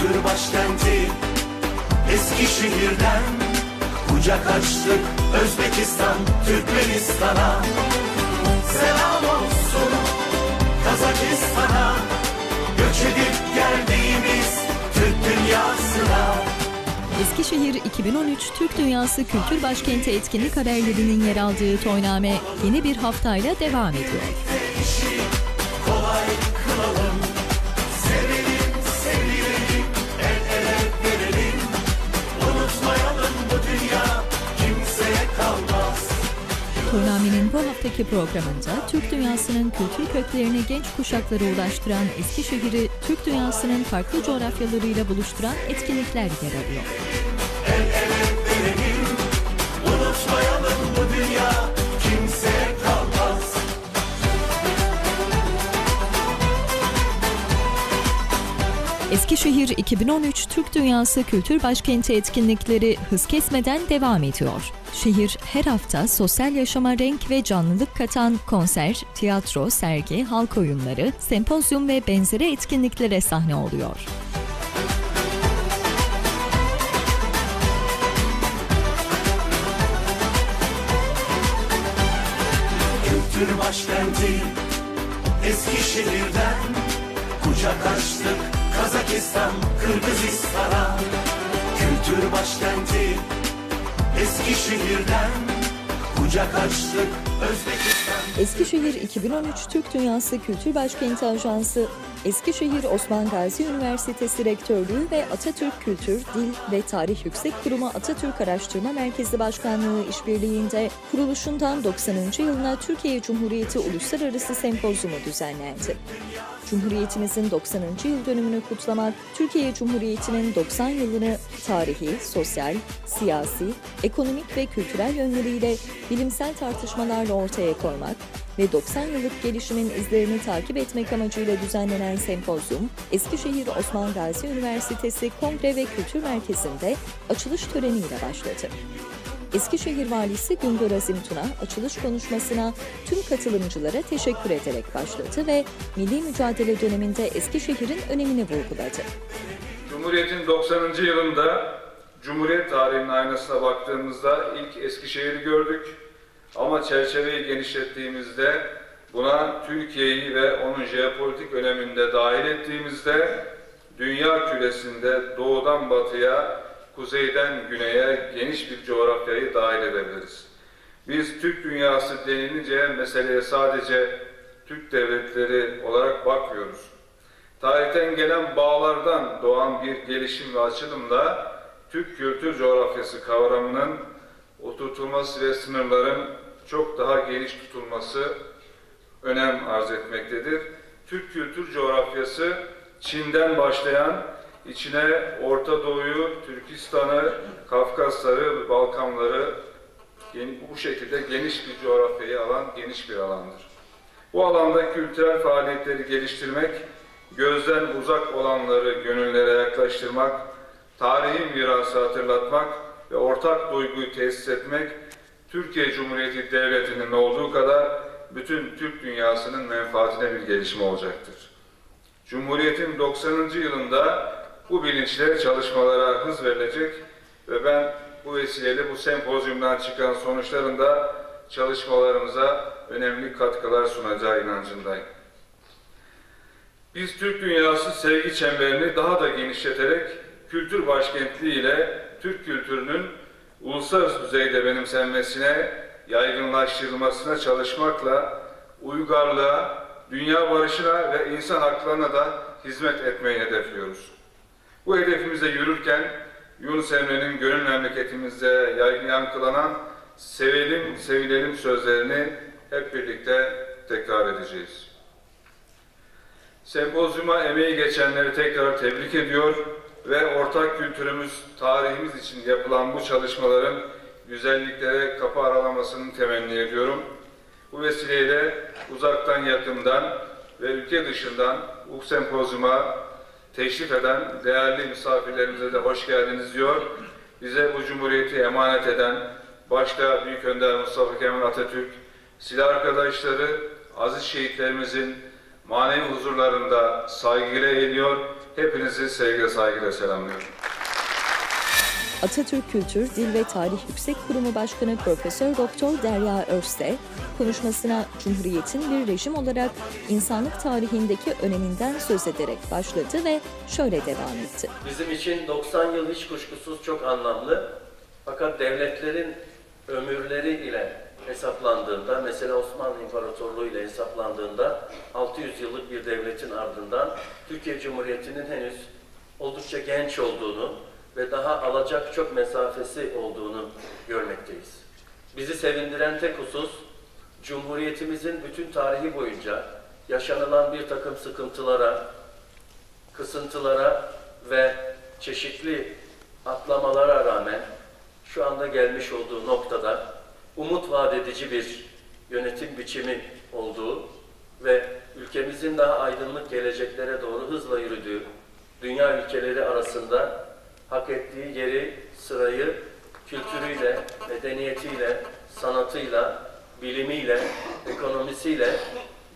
kültür başkenti Eskişehir'den kucak açtık Özbekistan, Türkmenistan'a. Selam olsun Kazakistan'a, göç edip geldiğimiz Türk dünyasına. Eskişehir 2013 Türk Dünyası Kültür Başkenti etkinlik haberlerinin yer aldığı toyname yeni bir haftayla devam ediyor. Kolay kılalım, sevelim, sevilelim, el ele verelim. Unutmayalım, bu dünya kimseye kalmaz. Toynamenin bu haftaki programında Türk dünyasının kültür köklerini genç kuşaklara ulaştıran Eskişehir'i Türk dünyasının farklı coğrafyalarıyla buluşturan etkinlikler yer alıyor. El ele verelim, unutmayalım, bu dünya kimseye kalmaz. Eskişehir 2013 Türk Dünyası Kültür Başkenti etkinlikleri hız kesmeden devam ediyor. Şehir her hafta sosyal yaşama renk ve canlılık katan konser, tiyatro, sergi, halk oyunları, sempozyum ve benzeri etkinliklere sahne oluyor. Kültür başkenti Eskişehir'den kucak açtık Kazakistan, Kırgızistan'a. Kültür başkenti Eskişehir'den kucak açtık Özbekistan. Eskişehir 2013 Türk Dünyası Kültür Başkenti Ajansı, Eskişehir Osman Gazi Üniversitesi Rektörlüğü ve Atatürk Kültür, Dil ve Tarih Yüksek Kurumu Atatürk Araştırma Merkezi Başkanlığı işbirliğinde kuruluşundan 90. yılına Türkiye Cumhuriyeti Uluslararası Sempozyumu düzenlendi. Cumhuriyetimizin 90. yıl dönümünü kutlamak, Türkiye Cumhuriyeti'nin 90 yılını tarihi, sosyal, siyasi, ekonomik ve kültürel yönleriyle bilimsel tartışmalarla ortaya koymak ve 90 yıllık gelişimin izlerini takip etmek amacıyla düzenlenen sempozyum, Eskişehir Osman Gazi Üniversitesi Kongre ve Kültür Merkezi'nde açılış töreniyle başladı. Eskişehir Valisi Güngör Azim Tuna açılış konuşmasına tüm katılımcılara teşekkür ederek başladı ve milli mücadele döneminde Eskişehir'in önemini vurguladı. Cumhuriyet'in 90. yılında Cumhuriyet tarihinin aynasına baktığımızda ilk Eskişehir'i gördük. Ama çerçeveyi genişlettiğimizde, buna Türkiye'yi ve onun jeopolitik öneminde dahil ettiğimizde dünya küresinde doğudan batıya, kuzeyden güneye geniş bir coğrafyayı dahil edebiliriz. Biz Türk dünyası denilince meseleye sadece Türk devletleri olarak bakmıyoruz. Tarihten gelen bağlardan doğan bir gelişim ve açılımda Türk kültür coğrafyası kavramının oturtulması ve sınırların çok daha geniş tutulması önem arz etmektedir. Türk kültür coğrafyası Çin'den başlayan, içine Orta Doğu'yu, Türkistan'ı, Kafkasları ve Balkanları bu şekilde geniş bir coğrafyayı alan geniş bir alandır. Bu alanda kültürel faaliyetleri geliştirmek, gözden uzak olanları gönüllere yaklaştırmak, tarihi mirası hatırlatmak ve ortak duyguyu tesis etmek, Türkiye Cumhuriyeti Devleti'nin olduğu kadar bütün Türk dünyasının menfaatine bir gelişme olacaktır. Cumhuriyet'in 90. yılında bu bilinçle çalışmalara hız verilecek ve ben bu vesileyle bu sempozyumdan çıkan sonuçların da çalışmalarımıza önemli katkılar sunacağı inancındayım. Biz Türk dünyası sevgi çemberini daha da genişleterek kültür başkentliği ile Türk kültürünün uluslararası düzeyde benimsenmesine, yaygınlaştırılmasına çalışmakla uygarlığa, dünya barışına ve insan haklarına da hizmet etmeyi hedefliyoruz. Bu hedefimize yürürken Yunus Emre'nin gönül memleketimizde yankılanan sevelim, sevilelim sözlerini hep birlikte tekrar edeceğiz. Sempozyuma emeği geçenleri tekrar tebrik ediyor ve ortak kültürümüz, tarihimiz için yapılan bu çalışmaların güzelliklere kapı aralamasını temenni ediyorum. Bu vesileyle uzaktan yakından ve ülke dışından bu sempozyuma teşrif eden değerli misafirlerimize de hoş geldiniz diyor. Bize bu cumhuriyeti emanet eden başta Büyük Önder Mustafa Kemal Atatürk, silah arkadaşları, aziz şehitlerimizin manevi huzurlarında saygıyla eğiliyor. Hepinizi sevgiyle saygıyla selamlıyorum. Atatürk Kültür, Dil ve Tarih Yüksek Kurumu Başkanı Profesör Doktor Derya Örste, konuşmasına Cumhuriyet'in bir rejim olarak insanlık tarihindeki öneminden söz ederek başladı ve şöyle devam etti. Bizim için 90 yıl hiç kuşkusuz çok anlamlı. Fakat devletlerin ömürleri ile hesaplandığında, mesela Osmanlı İmparatorluğu ile hesaplandığında 600 yıllık bir devletin ardından Türkiye Cumhuriyeti'nin henüz oldukça genç olduğunu ve daha alacak çok mesafesi olduğunu görmekteyiz. Bizi sevindiren tek husus, Cumhuriyetimizin bütün tarihi boyunca yaşanılan bir takım sıkıntılara, kısıntılara ve çeşitli atlamalara rağmen şu anda gelmiş olduğu noktada umut vaat edici bir yönetim biçimi olduğu ve ülkemizin daha aydınlık geleceklere doğru hızla yürüdüğü dünya ülkeleri arasında hak ettiği yeri, sırayı kültürüyle, medeniyetiyle, sanatıyla, bilimiyle, ekonomisiyle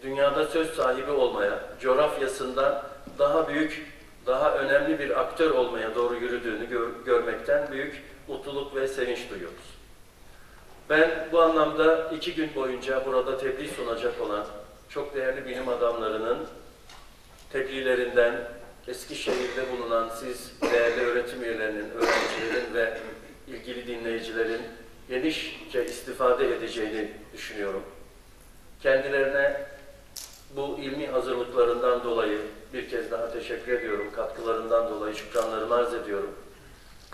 dünyada söz sahibi olmaya, coğrafyasında daha büyük, daha önemli bir aktör olmaya doğru yürüdüğünü görmekten büyük mutluluk ve sevinç duyuyoruz. Ben bu anlamda 2 gün boyunca burada tebliğ sunacak olan çok değerli bilim adamlarının tebliğlerinden, Eskişehir'de bulunan siz değerli öğretim üyelerinin, öğrencilerin ve ilgili dinleyicilerin genişçe istifade edeceğini düşünüyorum. Kendilerine bu ilmi hazırlıklarından dolayı bir kez daha teşekkür ediyorum. Katkılarından dolayı şükranlarımı arz ediyorum.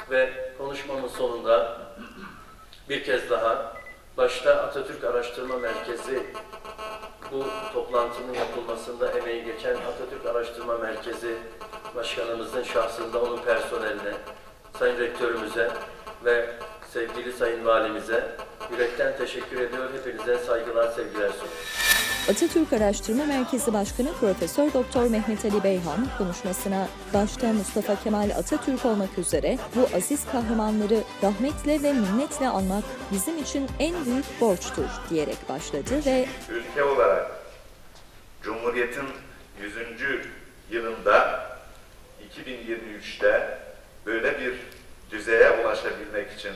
Ve konuşmamın sonunda bir kez daha başta Atatürk Araştırma Merkezi, bu toplantının yapılmasında emeği geçen Atatürk Araştırma Merkezi Başkanımızın şahsında onun personeline, Sayın Rektörümüze ve sevgili Sayın Valimize yürekten teşekkür ediyor. Hepinize saygılar, sevgiler sunuyorum. Atatürk Araştırma Merkezi Başkanı Profesör Doktor Mehmet Ali Beyhan konuşmasına başta Mustafa Kemal Atatürk olmak üzere bu aziz kahramanları rahmetle ve minnetle anmak bizim için en büyük borçtur diyerek başladı ve ülke olarak Cumhuriyet'in 100. yılında 2023'te böyle bir düzeye ulaşabilmek için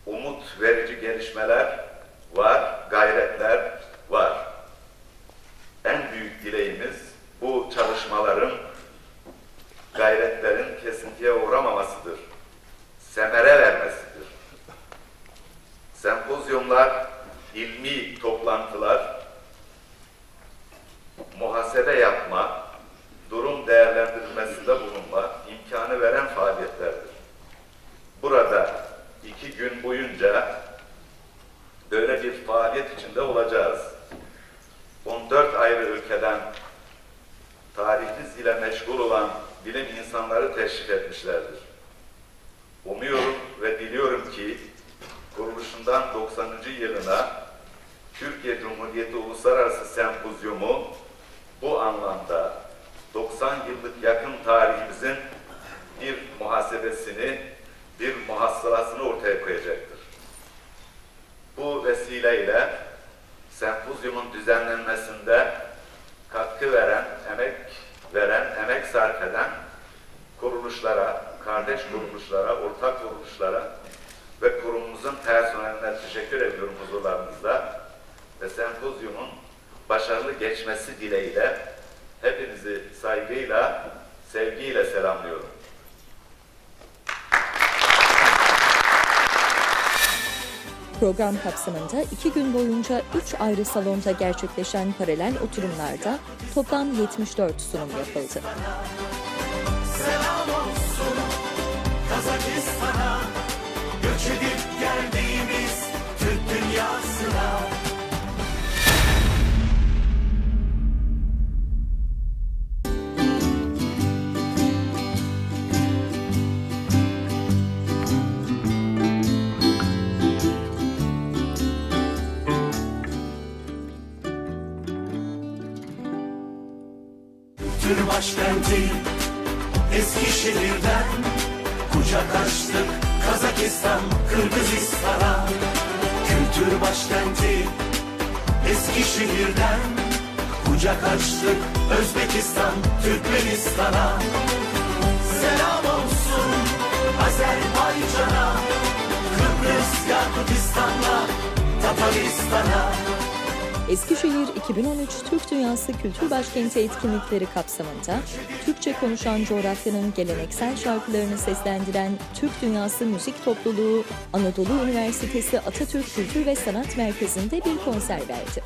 umut verici gelişmeler var, gayretler var. En büyük dileğimiz bu çalışmaların, gayretlerin kesintiye uğramamasıdır. Semere vermesidir. Sempozyumlar, ilmi toplantılar, muhasebe yapma, durum değerlendirilmesinde bulunma imkanı veren faaliyetlerdir. Burada 2 gün boyunca böyle bir faaliyet içinde olacağız. 14 ayrı ülkeden tarihimiz ile meşgul olan bilim insanları teşrif etmişlerdir. Umuyorum ve diliyorum ki kuruluşundan 90. yılına Türkiye Cumhuriyeti Uluslararası Sempozyumu bu anlamda 90 yıllık yakın tarihimizin bir muhasebesini, bir muhassalasını ortaya koyacaktır. Bu vesileyle sempozyumun düzenlenmesinde katkı veren, emek sarf eden kuruluşlara, kardeş kuruluşlara, ortak kuruluşlara ve kurumumuzun personeline teşekkür ediyorum huzurlarınızda ve sempozyumun başarılı geçmesi dileğiyle hepinizi saygıyla, sevgiyle selamlıyorum. program kapsamında 2 gün boyunca 3 ayrı salonda gerçekleşen paralel oturumlarda toplam 74 sunum yapıldı. Selam olsun Kazakistan'a, göç edip geldiğimiz Türk dünyasına. Kültür başkenti Eskişehir'den kucak açtık Kazakistan, Kırgızistan'a. Kültür başkenti Eskişehir'den Kucak açtık Özbekistan, Türkmenistan'a. Selam olsun Azerbaycan'a, Kıbrıs, Yakutistan'la Tataristan'a. Eskişehir 2013 Türk Dünyası Kültür Başkenti etkinlikleri kapsamında Türkçe konuşan coğrafyanın geleneksel şarkılarını seslendiren Türk Dünyası Müzik Topluluğu, Anadolu Üniversitesi Atatürk Kültür ve Sanat Merkezi'nde bir konser verdi.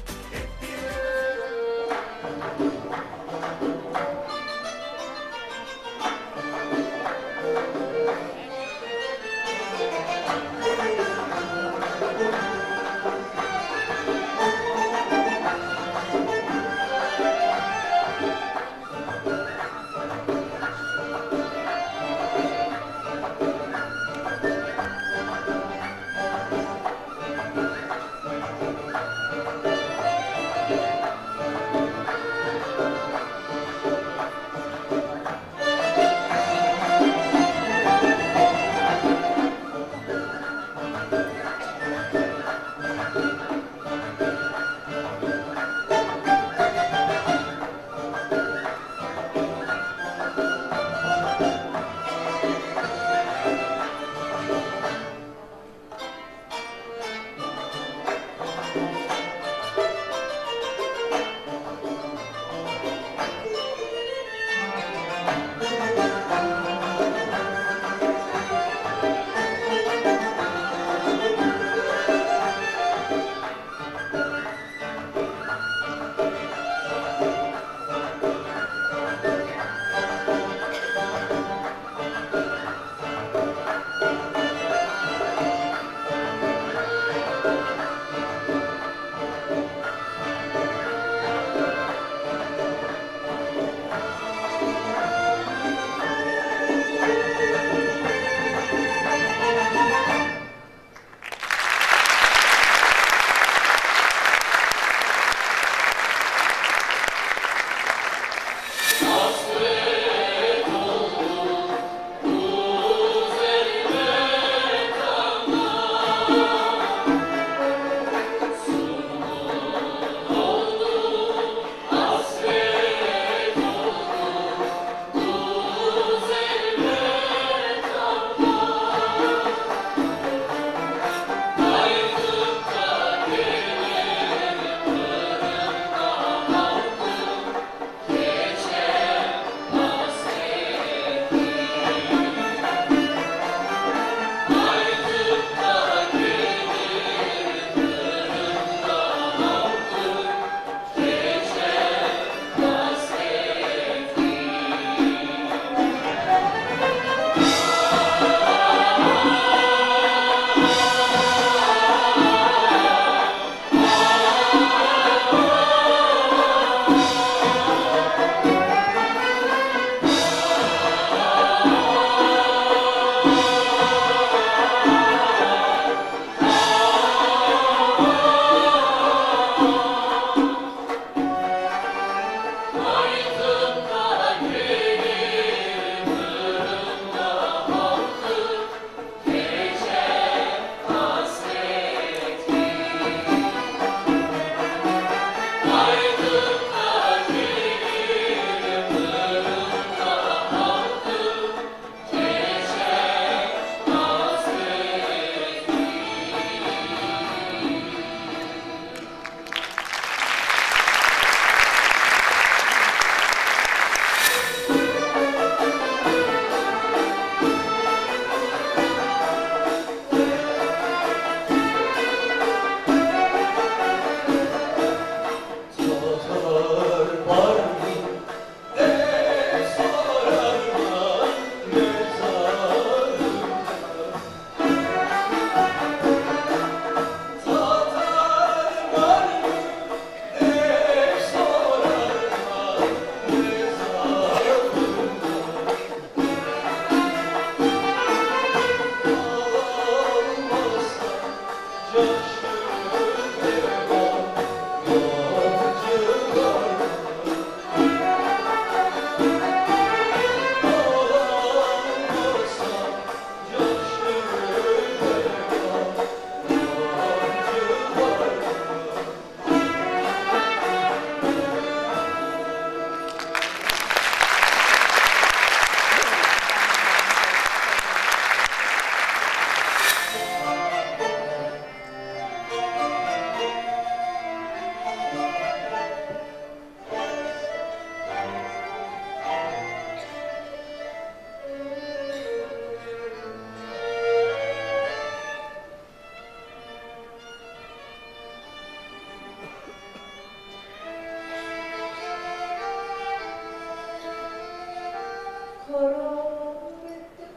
karar ettik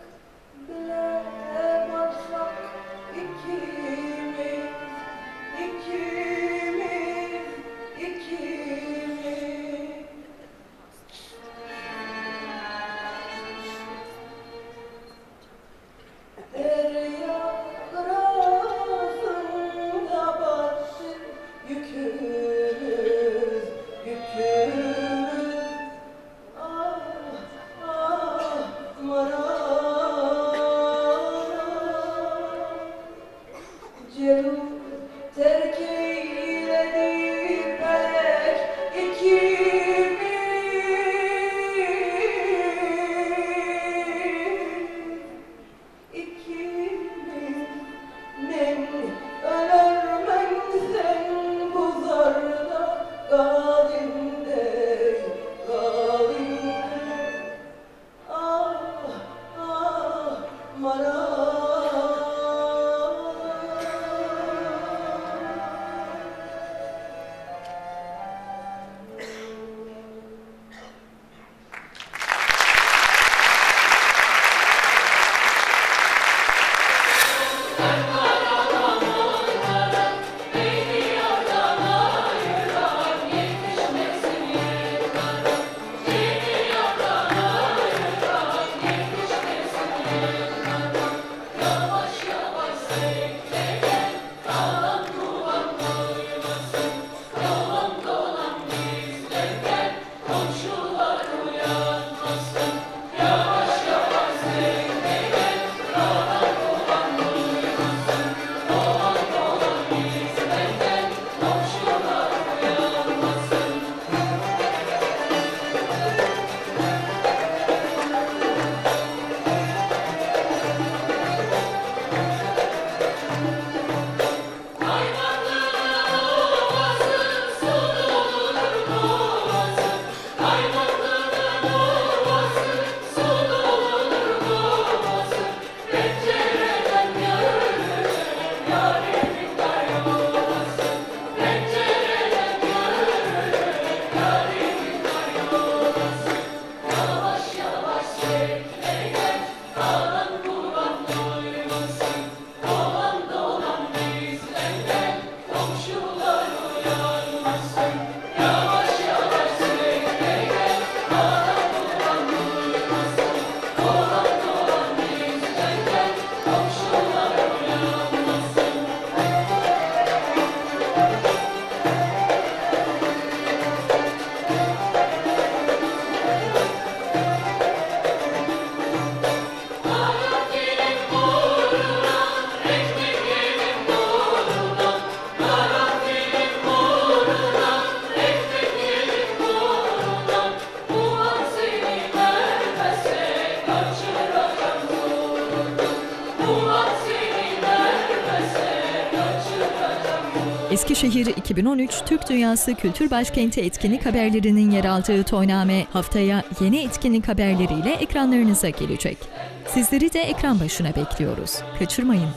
bile baksak ikimiz, ikimiz, ikimiz. Derya kırasında batsın yükümüz, yükümüz. Ah, ah, maram. Cem terk eyledi felek ikimiz. İkimiz men öler sen bu zarda galimde, galimde. Ah, ah, maram. Eskişehir 2013 Türk Dünyası Kültür Başkenti etkinlik haberlerinin yer aldığı Toyname haftaya yeni etkinlik haberleriyle ekranlarınıza gelecek. Sizleri de ekran başına bekliyoruz. Kaçırmayın.